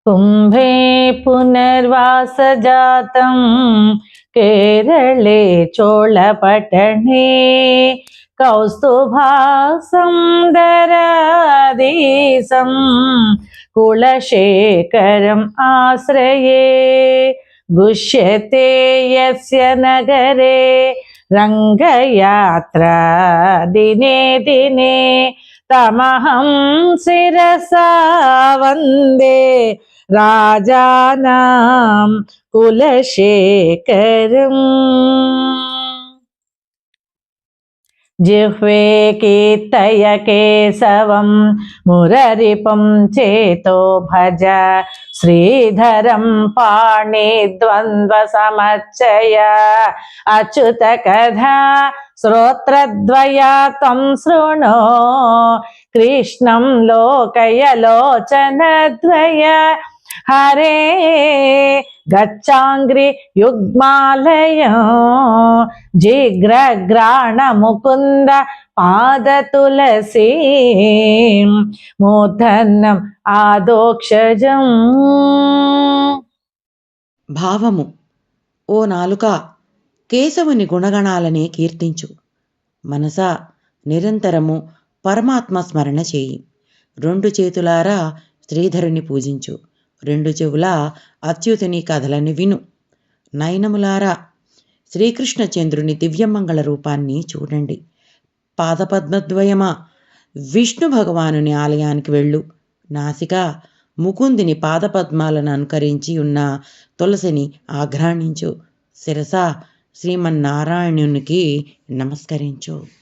कुम्भे पुनर्वासजातं केरले चोळपट्टणे कौस्तुभासुन्दराधीशं कुलशेखरम् आश्रये गुष्यते यस्य नगरे रङ्गयात्रा दिने दिने तमहं शिरसा वन्दे राजानां कुलशेखरम्। जिह्वे कीर्तय केशवं मुररिपुं चेतो भज श्रीधरं पाणिद्वन्द्वसमच्चय अच्युत कथा श्रोत्रद्वयातं शृणु कृष्णं लोकय लोचनद्वय हरे गच्छाङ्घ्रि युग्मालयं जिघ्रघ्राण मुकुन्द पादतुलसीं मूर्धन्यम् आदोक्षजम्। భావము: ఓ నాలుక, కేశవుని గుణగణాలనే కీర్తించు. మనసా, నిరంతరము పరమాత్మ స్మరణ చేయి. రెండు చేతులారా శ్రీధరుని పూజించు. రెండు చెవులా అచ్యుతుని కథలను విను. నయనములారా శ్రీకృష్ణచంద్రుని దివ్యమంగళ రూపాన్ని చూడండి. పాదపద్మద్వయమా, విష్ణు భగవానుని ఆలయానికి వెళ్ళు. నాసిక, ముకుందిని పాదపద్మాలను అనుకరించి ఉన్న తులసిని ఆఘ్రాణించు. శిరస, శ్రీమన్నారాయణునికి నమస్కరించు.